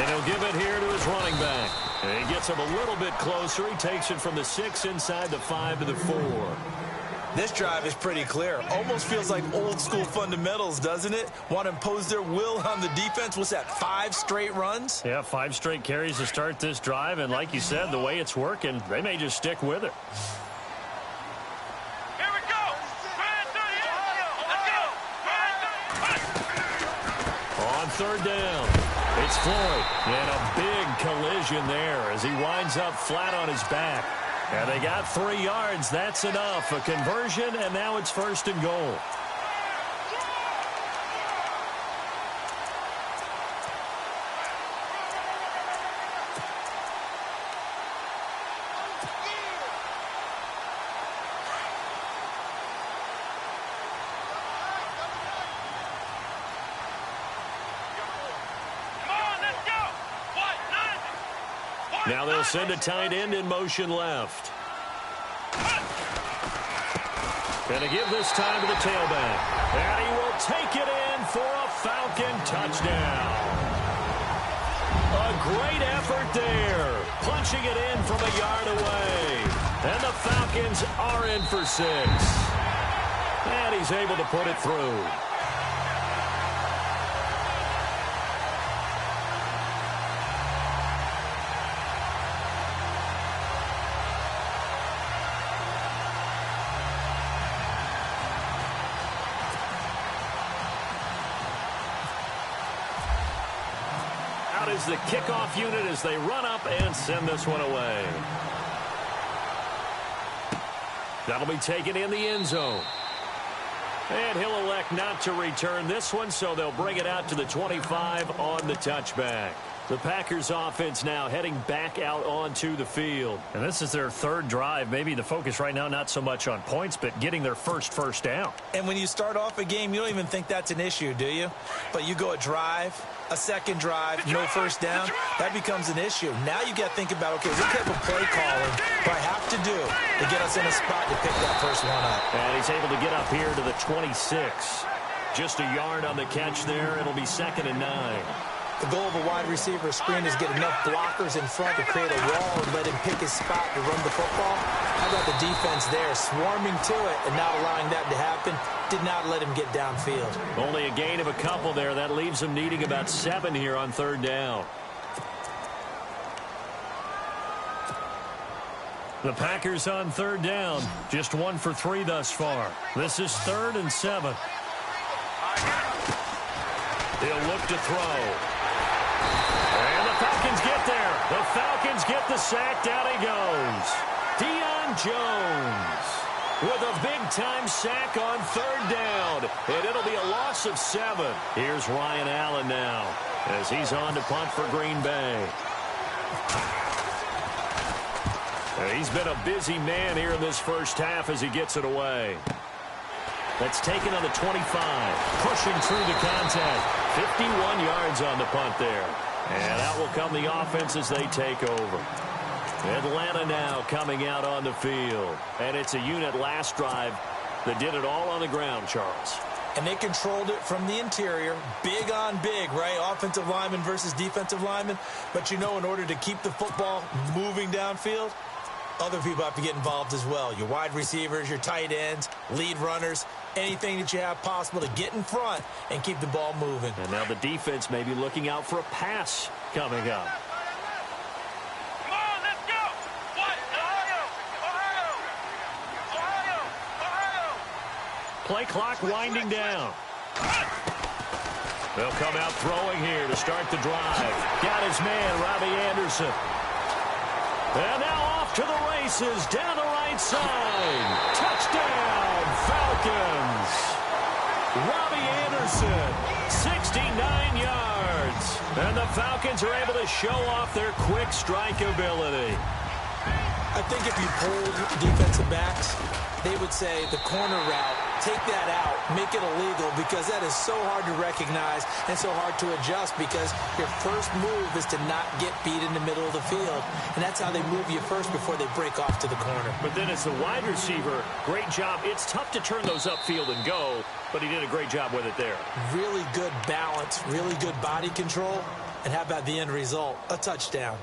And he'll give it here to his running back. And he gets him a little bit closer. He takes it from the 6 inside the 5 to the 4. This drive is pretty clear. Almost feels like old school fundamentals, doesn't it? Want to impose their will on the defense. What's that, 5 straight runs? Yeah, 5 straight carries to start this drive. And like you said, the way it's working, they may just stick with it. Here we go. On third down, it's Floyd. And a big collision there as he winds up flat on his back. And they got 3 yards. That's enough. A conversion, and now it's 1st and goal. Now they'll send a tight end in motion left. Gonna give this time to the tailback. And he will take it in for a Falcon touchdown. A great effort there. Punching it in from a yard away. And the Falcons are in for 6. And he's able to put it through. Is the kickoff unit as they run up and send this one away. That'll be taken in the end zone. And he'll elect not to return this one, so they'll bring it out to the 25 on the touchback. The Packers offense now heading back out onto the field. And this is their 3rd drive. Maybe the focus right now not so much on points, but getting their first down. And when you start off a game, you don't even think that's an issue, do you? But you go a drive, a second drive, no first down, that becomes an issue. Now you got to think about, okay, what type of play calling do I have to do to get us in a spot to pick that first one up? And he's able to get up here to the 26. Just a yard on the catch there. It'll be 2nd and 9. The goal of a wide receiver screen is get enough blockers in front to create a wall and let him pick his spot to run the football. How about the defense there, swarming to it and not allowing that to happen? Did not let him get downfield. Only a gain of a couple there. That leaves him needing about 7 here on 3rd down. The Packers on 3rd down. Just 1 for 3 thus far. This is 3rd and 7. He'll look to throw. And the Falcons get there. The Falcons get the sack. Down he goes. Deion Jones with a big-time sack on 3rd down. And it'll be a loss of 7. Here's Ryan Allen now as he's on to punt for Green Bay. And he's been a busy man here in this first half as he gets it away. That's taken on the 25. Pushing through the contact. 51 yards on the punt there. And out will come the offense as they take over. Atlanta now coming out on the field. And it's a unit last drive that did it all on the ground, Charles. And they controlled it from the interior. Big on big, right? Offensive lineman versus defensive lineman. But you know, in order to keep the football moving downfield, other people have to get involved as well. Your wide receivers, your tight ends, lead runners, anything that you have possible to get in front and keep the ball moving. And now the defense may be looking out for a pass coming up. Come on, let's go. Ohio. Play clock winding down. They'll come out throwing here to start the drive. Got his man, Robbie Anderson. And now off to the races down the right side. Touchdown, Falcons. Robbie Anderson, 69 yards. And the Falcons are able to show off their quick strike ability. I think if you polled defensive backs, they would say the corner route, take that out, make it illegal, because that is so hard to recognize and so hard to adjust, because your first move is to not get beat in the middle of the field. And that's how they move you first before they break off to the corner. But then as the wide receiver, great job. It's tough to turn those upfield and go, but he did a great job with it there. Really good balance, really good body control. And how about the end result? A touchdown.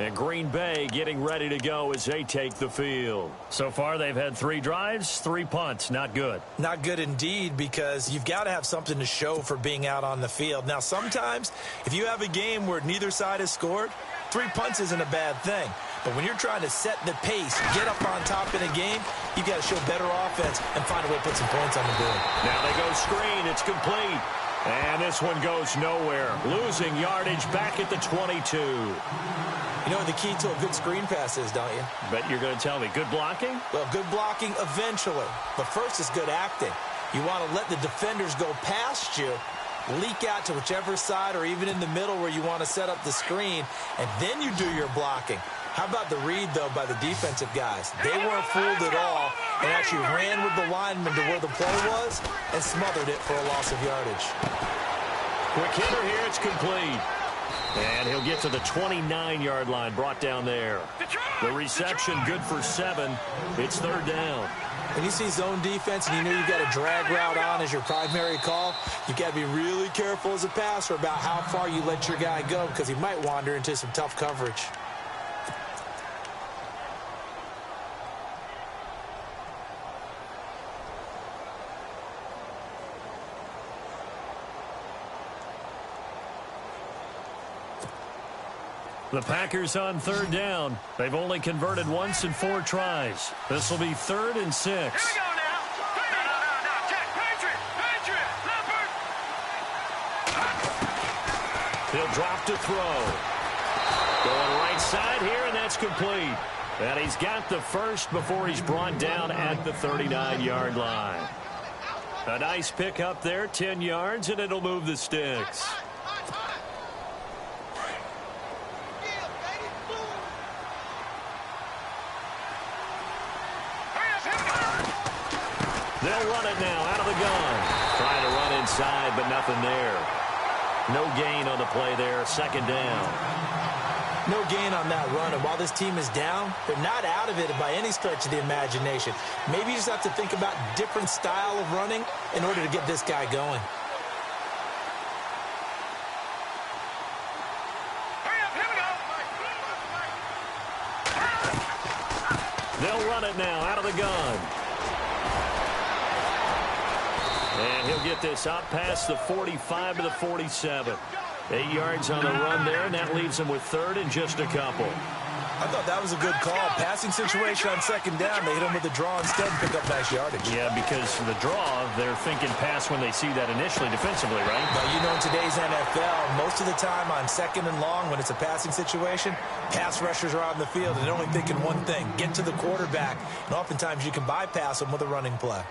And Green Bay getting ready to go as they take the field. So far, they've had 3 drives, 3 punts. Not good. Not good indeed, because you've got to have something to show for being out on the field. Now, sometimes, if you have a game where neither side has scored, 3 punts isn't a bad thing. But when you're trying to set the pace, get up on top in a game, you've got to show better offense and find a way to put some points on the board. Now they go screen. It's complete. And this one goes nowhere. Losing yardage back at the 22. You know what the key to a good screen pass is, don't you? Bet you're going to tell me. Good blocking? Well, good blocking eventually. But first is good acting. You want to let the defenders go past you, leak out to whichever side or even in the middle where you want to set up the screen, and then you do your blocking. How about the read, though, by the defensive guys? They weren't fooled at all and actually ran with the lineman to where the play was and smothered it for a loss of yardage. Quick hitter here. It's complete. And he'll get to the 29-yard line, brought down there. The reception good for 7. It's 3rd down. When you see zone defense and you know you've got a drag route on as your primary call, you've got to be really careful as a passer about how far you let your guy go because he might wander into some tough coverage. The Packers on 3rd down. They've only converted once in 4 tries. This will be 3rd and 6. Here we go now. No. Check. Patriot. Leopard. He'll drop to throw. Going right side here, and that's complete. And he's got the first before he's brought down at the 39-yard line. A nice pick up there, 10 yards, and it'll move the sticks. They'll run it now out of the gun. Trying to run inside, but nothing there. No gain on the play there. 2nd down. No gain on that run. And while this team is down, they're not out of it by any stretch of the imagination. Maybe you just have to think about different style of running in order to get this guy going. They'll run it now out of the gun. And he'll get this up past the 45 to the 47. 8 yards on the run there, and that leaves him with 3rd and just a couple. I thought that was a good call. Passing situation on 2nd down. They hit him with the draw instead and pick up nice yardage. Yeah, because the draw, they're thinking pass when they see that initially defensively, right? But you know, in today's NFL, most of the time on 2nd and long, when it's a passing situation, pass rushers are on the field, and they're only thinking one thing, get to the quarterback. And oftentimes you can bypass them with a running play.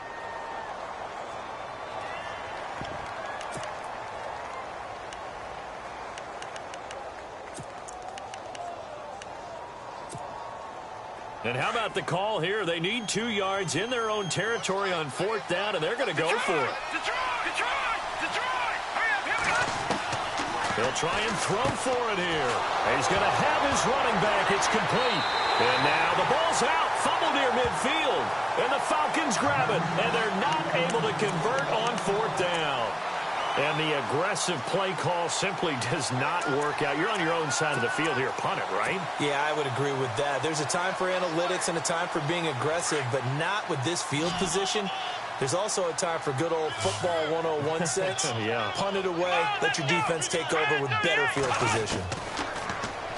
And how about the call here? They need 2 yards in their own territory on 4th down, and they're going to go for it. They'll try and throw for it here. And he's going to have his running back. It's complete. And now the ball's out. Fumble near midfield. And the Falcons grab it. And they're not able to convert on 4th down. And the aggressive play call simply does not work out. You're on your own side of the field here. Punt it, right? Yeah, I would agree with that. There's a time for analytics and a time for being aggressive, but not with this field position. There's also a time for good old football 1016. Yeah. Punt it away. Let your defense take over with better field position.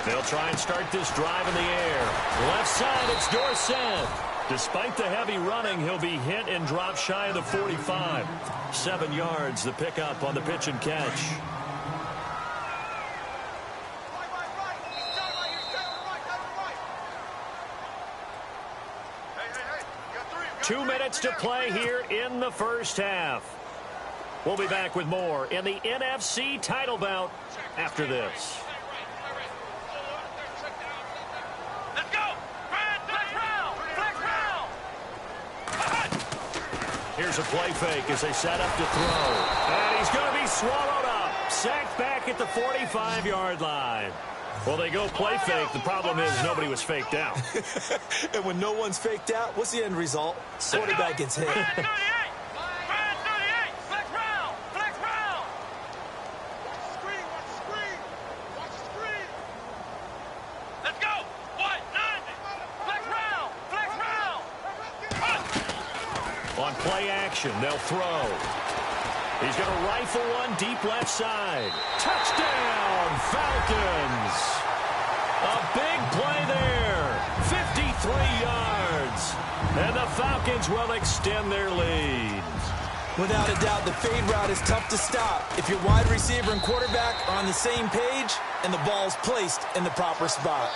They'll try and start this drive in the air. Left side, it's Dorsett. Despite the heavy running, he'll be hit and drop shy of the 45. 7 yards, the pickup on the pitch and catch. Hey. 2 minutes to play here in the first half. We'll be back with more in the NFC title bout after this. Let's go. Here's a play fake as they set up to throw. And he's going to be swallowed up. Sacked back at the 45-yard line. Well, they go play fake. The problem is nobody was faked out. And when no one's faked out, what's the end result? Quarterback gets hit. On play action, they'll throw. He's going to rifle one deep left side. Touchdown, Falcons. A big play there. 53 yards. And the Falcons will extend their lead. Without a doubt, the fade route is tough to stop if your wide receiver and quarterback are on the same page and the ball's placed in the proper spot.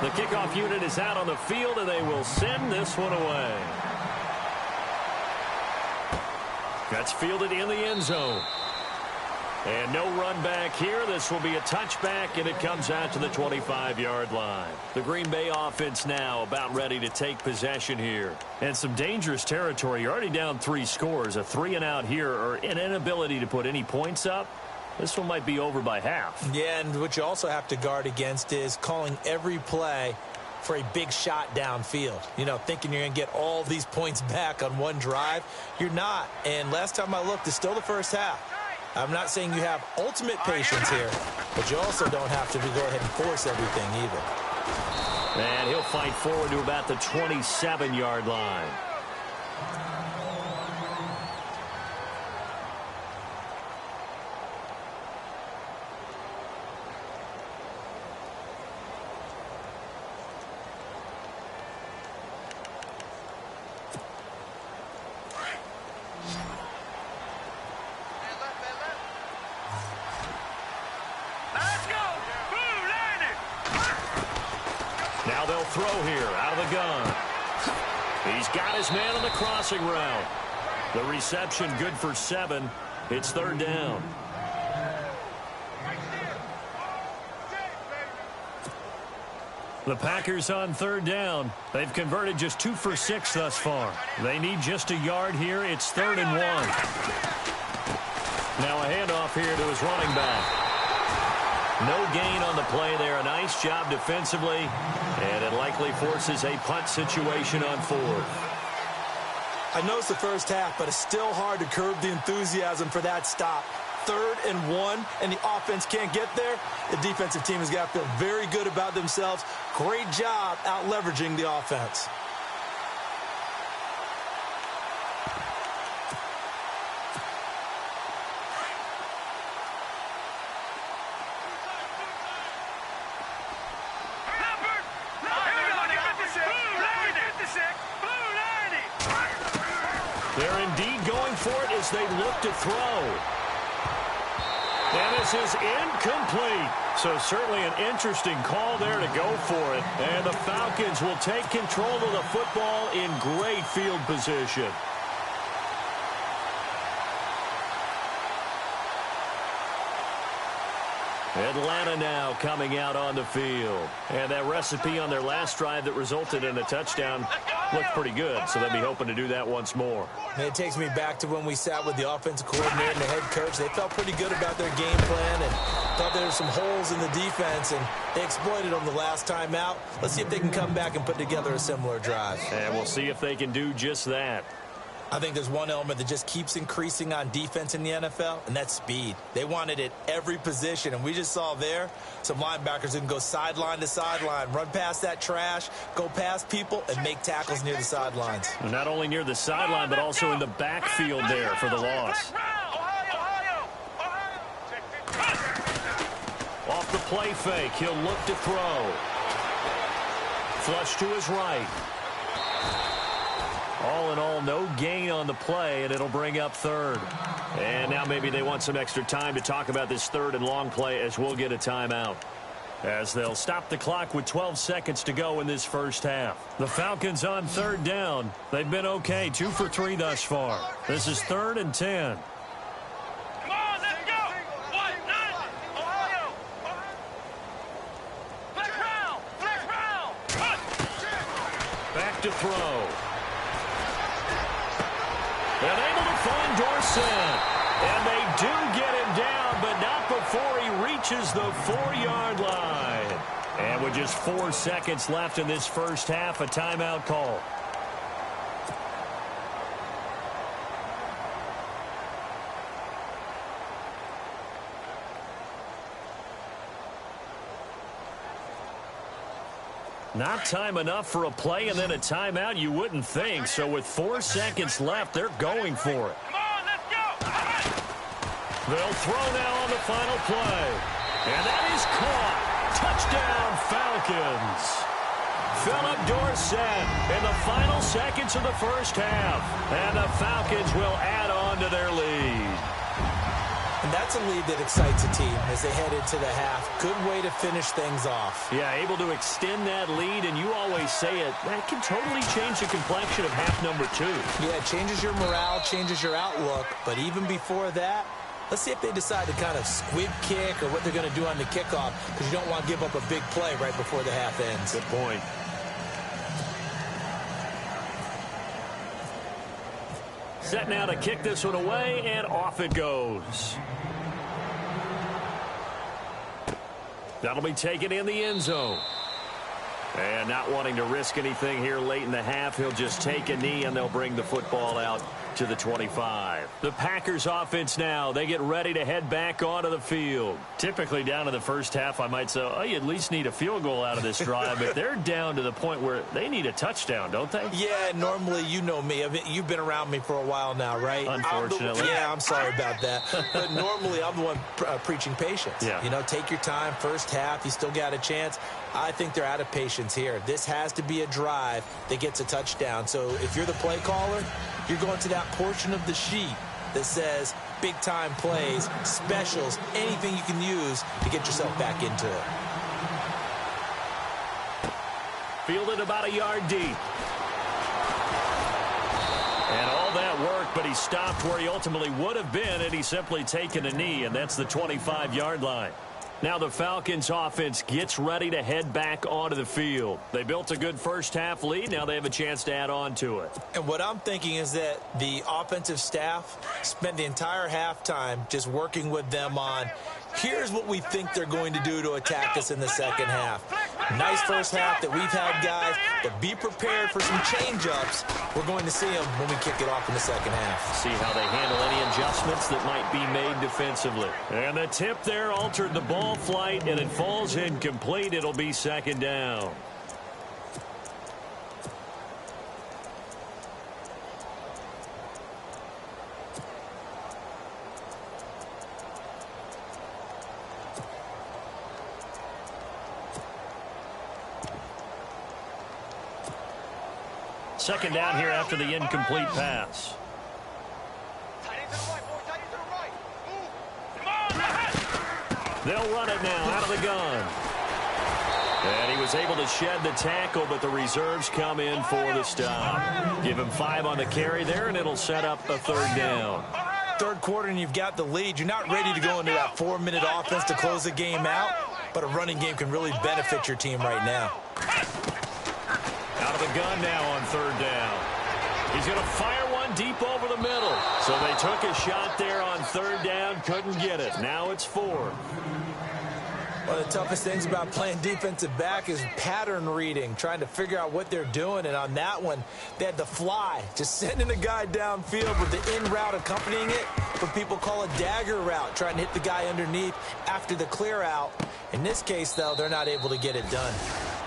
The kickoff unit is out on the field, and they will send this one away. That's fielded in the end zone. And no run back here. This will be a touchback, and it comes out to the 25-yard line. The Green Bay offense now about ready to take possession here. And some dangerous territory. You're already down 3 scores. A 3-and-out here, or an inability to put any points up. This one might be over by half. Yeah, and what you also have to guard against is calling every play for a big shot downfield. You know, thinking you're going to get all these points back on one drive. You're not. And last time I looked, it's still the first half. I'm not saying you have ultimate patience here, but you also don't have to go ahead and force everything either. And he'll fight forward to about the 27-yard line. Now they'll throw here out of the gun. He's got his man on the crossing route. The reception good for 7. It's 3rd down. The Packers on 3rd down. They've converted just 2 for 6 thus far. They need just a yard here. It's 3rd and 1. Now a handoff here to his running back. No gain on the play there. A nice job defensively, and it likely forces a punt situation on 4th. I know it's the first half, but it's still hard to curb the enthusiasm for that stop. 3rd and 1, and the offense can't get there. The defensive team has got to feel very good about themselves. Great job out leveraging the offense. They're indeed going for it as they look to throw. And this is incomplete. So certainly an interesting call there to go for it. And the Falcons will take control of the football in great field position. Atlanta now coming out on the field. And that recipe on their last drive that resulted in a touchdown looked pretty good, so they'll be hoping to do that once more. And it takes me back to when we sat with the offensive coordinator and the head coach. They felt pretty good about their game plan and thought there were some holes in the defense, and they exploited them the last time out. Let's see if they can come back and put together a similar drive. And we'll see if they can do just that. I think there's one element that just keeps increasing on defense in the NFL, and that's speed. They want it at every position, and we just saw there some linebackers that can go sideline to sideline, run past that trash, go past people, and make tackles near the sidelines. Not only near the sideline, but also in the backfield there for the loss. Off the play fake, he'll look to throw. Flush to his right. All in all, no gain on the play, and it'll bring up 3rd. And now maybe they want some extra time to talk about this 3rd and long play as we'll get a timeout. As they'll stop the clock with 12 seconds to go in this first half. The Falcons on 3rd down. They've been okay, 2 for 3 thus far. This is 3rd and 10. Come on, let's go! 1-9! Ohio! Flex round! Back to throw. And able to find Dorsett. And they do get him down, but not before he reaches the 4-yard line. And with just 4 seconds left in this first half, a timeout call. Not time enough for a play and then a timeout, you wouldn't think. So with 4 seconds left, they're going for it. Come on, let's go. They'll throw now on the final play. And that is caught. Touchdown, Falcons. Philip Dorsett in the final seconds of the first half. And the Falcons will add on to their lead. And that's a lead that excites a team as they head into the half. Good way to finish things off. Yeah, able to extend that lead, and you always say it, that can totally change the complexion of half number 2. Yeah, it changes your morale, changes your outlook. But even before that, let's see if they decide to kind of squib kick or what they're going to do on the kickoff, because you don't want to give up a big play right before the half ends. Good point. Set now to kick this one away, and off it goes. That'll be taken in the end zone. And not wanting to risk anything here late in the half, he'll just take a knee, and they'll bring the football out to the 25. The Packers offense now, they get ready to head back onto the field. Typically down in the first half, I might say, oh, you at least need a field goal out of this drive, but they're down to the point where they need a touchdown, don't they? Yeah, normally, you know me. You've been around me for a while now, right? Unfortunately. I'm sorry about that. But normally, I'm the one preaching patience. Yeah. You know, take your time. First half, you still got a chance. I think they're out of patience here. This has to be a drive that gets a touchdown. So if you're the play caller, you're going to that portion of the sheet that says big-time plays, specials, anything you can use to get yourself back into it. Fielded about a yard deep. And all that work, but he stopped where he ultimately would have been had he simply taken a knee, and that's the 25-yard line. Now the Falcons offense gets ready to head back onto the field. They built a good first half lead. Now they have a chance to add on to it. And what I'm thinking is that the offensive staff spent the entire halftime just working with them on, here's what we think they're going to do to attack us in the second half. Nice first half that we've had, guys, but be prepared for some change-ups. We're going to see them when we kick it off in the second half. See how they handle any adjustments that might be made defensively. And the tip there altered the ball flight, and it falls incomplete. It'll be second down. Second down here after the incomplete pass. They'll run it now out of the gun. And he was able to shed the tackle, but the reserves come in for the stop. Give him 5 on the carry there, and it'll set up a third down. Third quarter, and you've got the lead. You're not ready to go into that 4-minute offense to close the game out, but a running game can really benefit your team right now. Out of the gun now on third down. He's going to fire one deep over the middle. So they took a shot there on third down, couldn't get it. Now it's 4. One of the toughest things about playing defensive back is pattern reading, trying to figure out what they're doing. And on that one, they had to fly, just sending a guy downfield with the in route accompanying it. What people call a dagger route, trying to hit the guy underneath after the clear out. In this case, though, they're not able to get it done.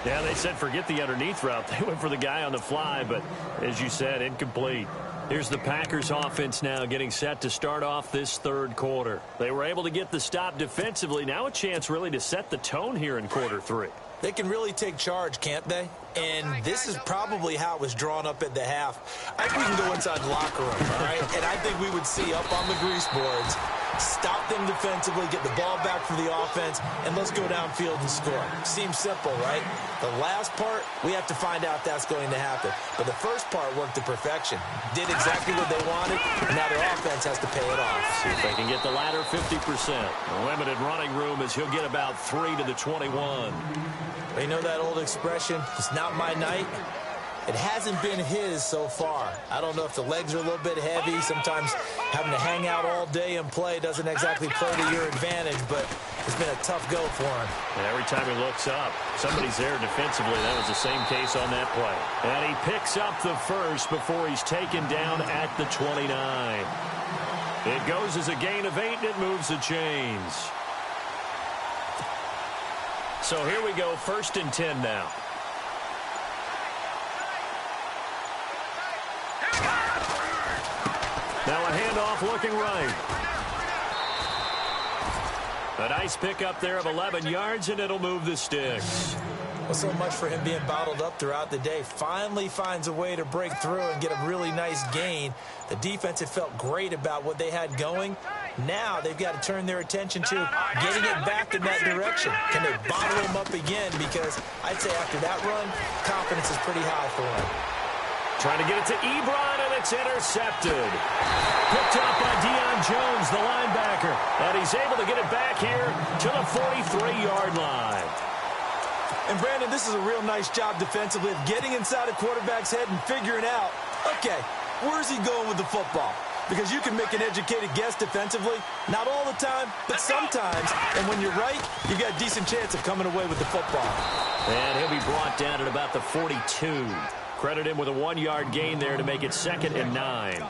Yeah, they said forget the underneath route. They went for the guy on the fly, but as you said, incomplete. Here's the Packers offense now getting set to start off this third quarter. They were able to get the stop defensively. Now a chance really to set the tone here in quarter 3. They can really take charge, can't they? And this is probably how it was drawn up at the half. I think we can go inside the locker room, all right? And I think we would see up on the grease boards, stop them defensively, get the ball back for the offense, and let's go downfield and score. Seems simple, right? The last part, we have to find out if that's going to happen. But the first part worked to perfection. Did exactly what they wanted, and now their offense has to pay it off. See if they can get the latter 50%. A limited running room as he'll get about 3 to the 21. You know that old expression, it's not my night? It hasn't been his so far. I don't know if the legs are a little bit heavy. Sometimes having to hang out all day and play doesn't exactly play to your advantage, but it's been a tough go for him. And every time he looks up, somebody's there defensively. That was the same case on that play. And he picks up the first before he's taken down at the 29. It goes as a gain of 8, and it moves the chains. So here we go, 1st and 10 now. looking right. A nice pickup there of 11 yards, and it'll move the sticks. Well, so much for him being bottled up throughout the day. Finally finds a way to break through and get a really nice gain. The defense had felt great about what they had going. Now they've got to turn their attention to getting it back in that direction. Can they bottle him up again? Because I'd say after that run, confidence is pretty high for him. Trying to get it to Ebron, and it's intercepted. Picked up by Deion Jones, the linebacker. And he's able to get it back here to the 43-yard line. And, Brandon, this is a real nice job defensively of getting inside a quarterback's head and figuring out, okay, where's he going with the football? Because you can make an educated guess defensively, not all the time, but sometimes. And when you're right, you've got a decent chance of coming away with the football. And he'll be brought down at about the 42. Credit him with a 1-yard gain there to make it 2nd and 9.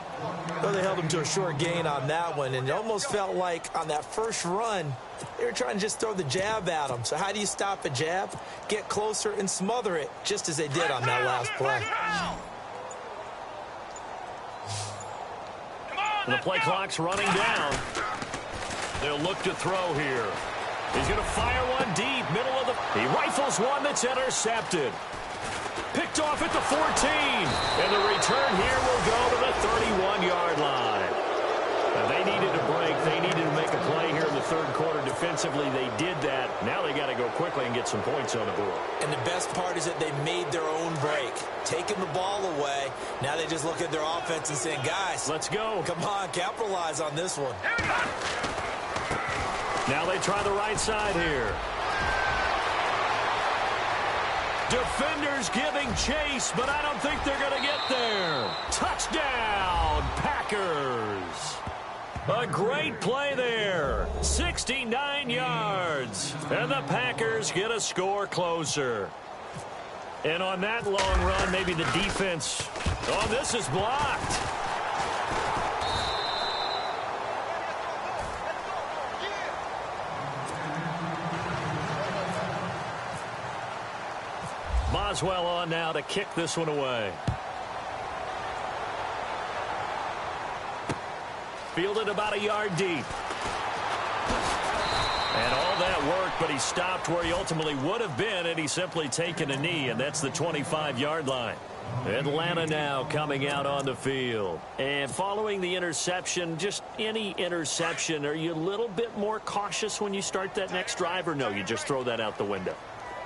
Well, they held him to a short gain on that one, and it almost felt like on that first run, they were trying to just throw the jab at him. So how do you stop a jab? Get closer and smother it, just as they did on that last play. The play clock's running down. They'll look to throw here. He's going to fire one deep, middle of the... He rifles one that's intercepted. Picked off at the 14. And the return here will go to the 31-yard line. Now, they needed a break. They needed to make a play here in the third quarter. Defensively, they did that. Now they got to go quickly and get some points on the board. And the best part is that they made their own break. Taking the ball away. Now they just look at their offense and saying, guys, let's go. Come on, capitalize on this one. Now they try the right side here. Defenders giving chase, but I don't think they're going to get there. Touchdown, Packers. A great play there. 69 yards. And the Packers get a score closer. And on that long run, maybe the defense. Oh, this is blocked. Boswell on now to kick this one away. Fielded about a yard deep. And all that work, but he stopped where he ultimately would have been, and he's simply taken a knee, and that's the 25-yard line. Atlanta now coming out on the field. And following the interception, just any interception, are you a little bit more cautious when you start that next drive, or no, you just throw that out the window?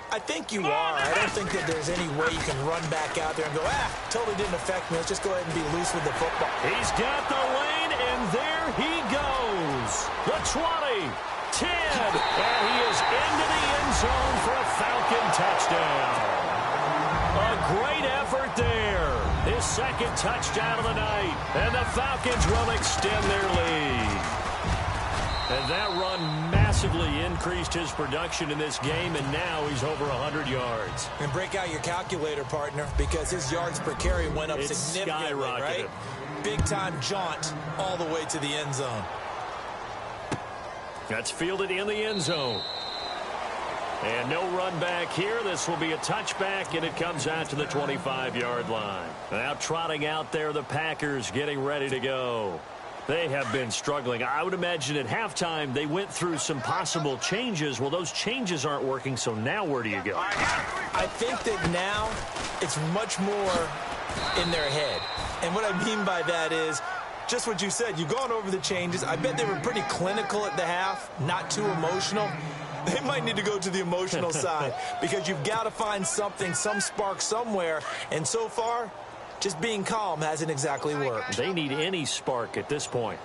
I think you are. I don't think that there's any way you can run back out there and go, totally didn't affect me. Let's just go ahead and be loose with the football. He's got the lane, and there he goes. The 20, 10, and he is into the end zone for a Falcon touchdown. A great effort there. His second touchdown of the night, and the Falcons will extend their lead. And that run massively increased his production in this game, and now he's over 100 yards. And break out your calculator, partner, because his yards per carry went up significantly, skyrocketed. right? Big-time jaunt all the way to the end zone. That's fielded in the end zone. And no run back here. This will be a touchback, and it comes out to the 25-yard line. Now trotting out there, the Packers getting ready to go. They have been struggling. I would imagine at halftime they went through some possible changes. Well, those changes aren't working, so now where do you go? I think that now it's much more in their head. And what I mean by that is just what you said. You've gone over the changes. I bet they were pretty clinical at the half, not too emotional. They might need to go to the emotional side because you've got to find something, some spark somewhere. And so far, just being calm hasn't exactly worked. They need any spark at this point.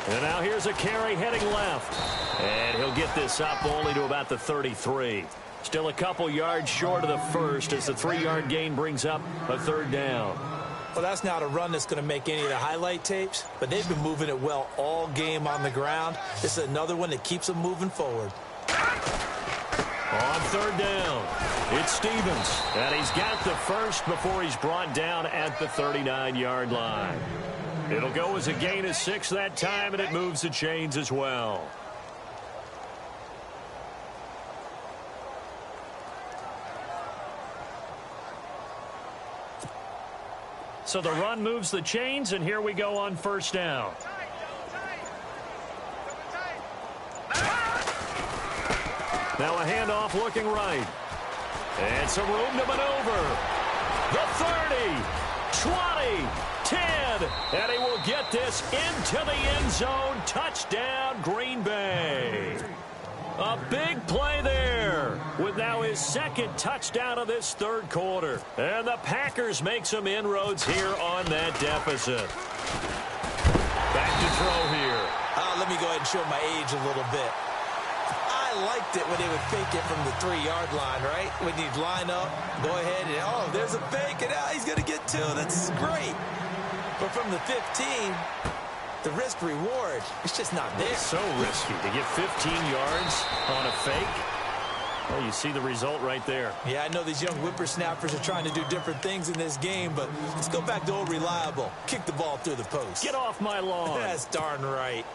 And now here's a carry heading left. And he'll get this up only to about the 33. Still a couple yards short of the first as the 3-yard gain brings up a third down. Well, that's not a run that's going to make any of the highlight tapes, but they've been moving it well all game on the ground. This is another one that keeps them moving forward. On third down, it's Stevens, and he's got the first before he's brought down at the 39-yard line. It'll go as a gain of 6 that time, and it moves the chains as well. So the run moves the chains, and here we go on first down. Now a handoff looking right. And some room to maneuver. The 30, 20, 10, and he will get this into the end zone. Touchdown, Green Bay. A big play there with now his second touchdown of this third quarter. And the Packers make some inroads here on that deficit. Back to throw here. Let me go ahead and show my age a little bit. I liked it when they would fake it from the 3-yard line, right? When you'd line up, go ahead and, oh, there's a fake, and he's going to get 2. That's great. But from the 15, the risk reward, it's just not there. It's so risky to get 15 yards on a fake. Well, you see the result right there. Yeah, I know these young whippersnappers are trying to do different things in this game, but let's go back to old reliable. Kick the ball through the post. Get off my lawn. That's darn right.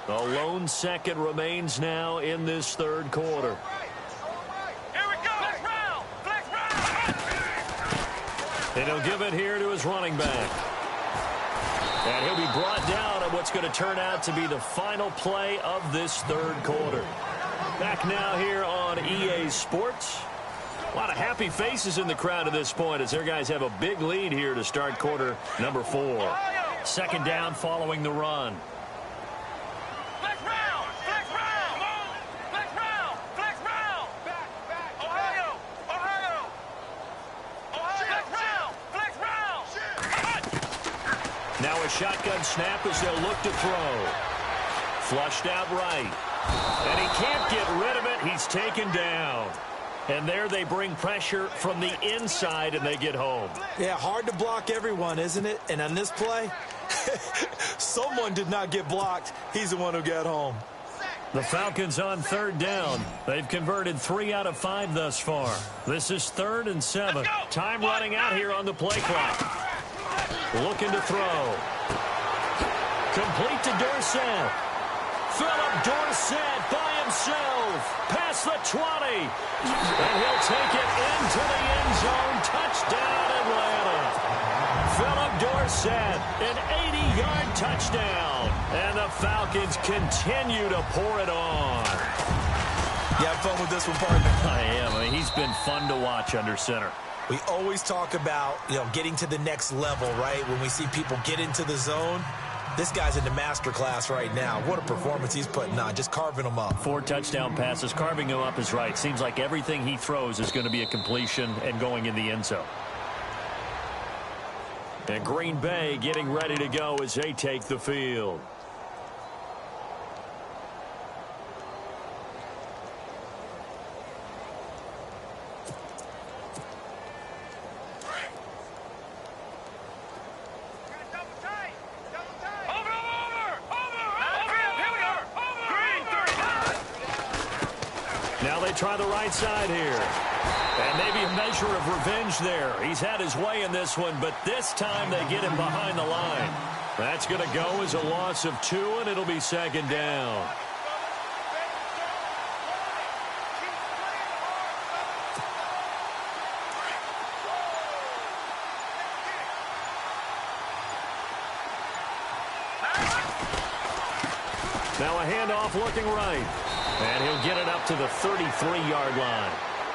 The lone second remains now in this third quarter. Here we go. Flex round. And he'll give it here to his running back. And he'll be brought down on what's going to turn out to be the final play of this third quarter. Back now here on EA Sports. A lot of happy faces in the crowd at this point as their guys have a big lead here to start quarter number 4. Second down following the run. Now a shotgun snap as they'll look to throw. Flushed out right. And he can't get rid of it. He's taken down. And there they bring pressure from the inside, and they get home. Yeah, hard to block everyone, isn't it? And on this play, someone did not get blocked. He's the one who got home. The Falcons on third down. They've converted 3 out of 5 thus far. This is 3rd and 7. Time running out here on the play clock. Looking to throw. Complete to Dorsett. Philip Dorsett by himself. Past the 20. And he'll take it into the end zone. Touchdown, Atlanta. Philip Dorsett, an 80-yard touchdown. And the Falcons continue to pour it on. You have fun with this one, partner? I am. I mean, he's been fun to watch under center. We always talk about, getting to the next level, right? When we see people get into the zone, this guy's in the master class right now. What a performance he's putting on, just carving them up. 4 touchdown passes. Carving him up is right. Seems like everything he throws is going to be a completion and going in the end zone. And Green Bay getting ready to go as they take the field. Try the right side here. And maybe a measure of revenge there. He's had his way in this one, but this time they get him behind the line. That's going to go as a loss of 2, and it'll be second down. Now a handoff looking right. And he'll get it up to the 33-yard line.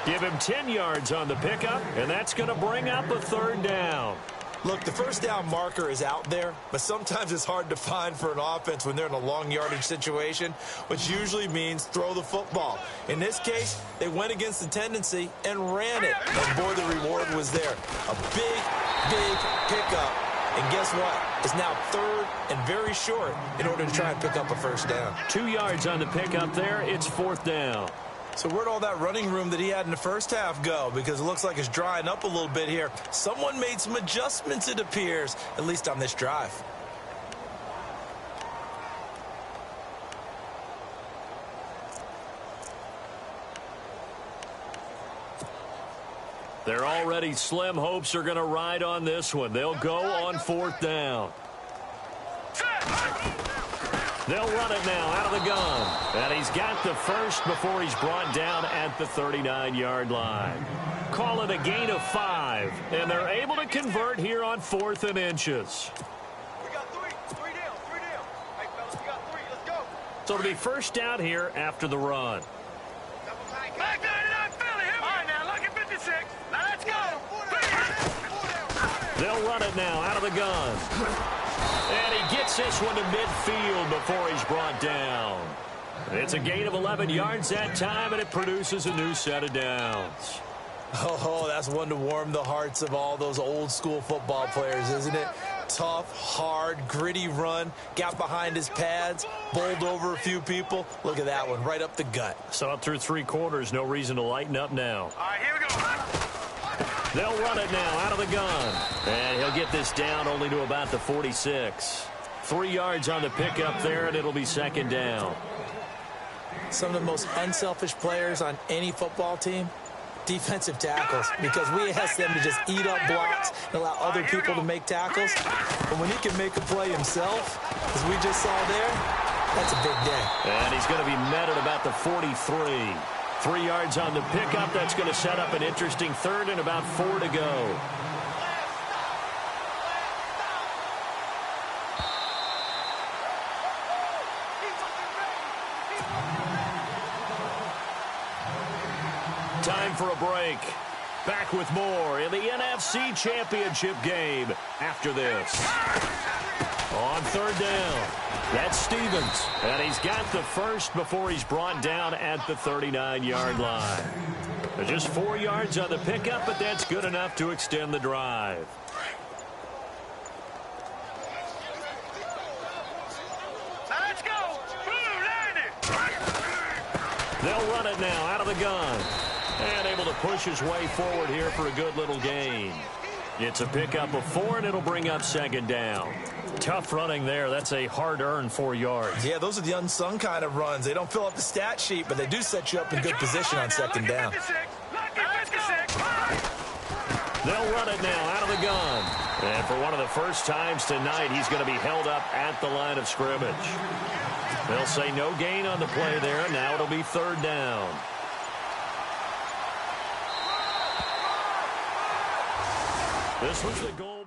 Give him 10 yards on the pickup, and that's going to bring up a 3rd down. Look, the first down marker is out there, but sometimes it's hard to find for an offense when they're in a long yardage situation, which usually means throw the football. In this case, they went against the tendency and ran it. And boy, the reward was there. A big, big pickup. And guess what? It's now 3rd and very short in order to try and pick up a first down. 2 yards on the pickup there. It's 4th down. So where'd all that running room that he had in the first half go? Because it looks like it's drying up a little bit here. Someone made some adjustments, it appears, at least on this drive. Their already slim hopes are going to ride on this one. They'll go on 4th down. They'll run it now out of the gun. And he's got the first before he's brought down at the 39-yard line. Call it a gain of 5. And they're able to convert here on 4th and inches. We got three. Three down. Three down. Hey, fellas, we got 3. Let's go. So it'll be first down here after the run. Back 99 Philly. Here we go. All right, now, look at 56. Now, let's go. They'll run it now out of the gun. And he gets this one to midfield before he's brought down. It's a gain of 11 yards that time, and it produces a new set of downs. Oh, that's one to warm the hearts of all those old-school football players, isn't it? Tough, hard, gritty run, got behind his pads, bowled over a few people. Look at that one, right up the gut. So up through 3 quarters, no reason to lighten up now. All right, here we go. They'll run it now out of the gun. And he'll get this down only to about the 46. 3 yards on the pickup there, and it'll be second down. Some of the most unselfish players on any football team, defensive tackles, because we ask them to just eat up blocks and allow other people to make tackles. But when he can make a play himself, as we just saw there, that's a big day. And he's going to be met at about the 43. 3 yards on the pickup. That's going to set up an interesting third and about 4 to go. Time for a break. Back with more in the NFC Championship game after this. On 3rd down, that's Stevens. And he's got the first before he's brought down at the 39-yard line. Just 4 yards on the pickup, but that's good enough to extend the drive. Now, let's go. Blue, line it. They'll run it now out of the gun. And able to push his way forward here for a good little gain. It's a pickup of 4, and it'll bring up second down. Tough running there. That's a hard-earned 4 yards. Yeah, those are the unsung kind of runs. They don't fill up the stat sheet, but they do set you up in good position on second down. They'll run it now out of the gun. And for one of the first times tonight, he's going to be held up at the line of scrimmage. They'll say no gain on the play there. Now it'll be 3rd down. This was the goal.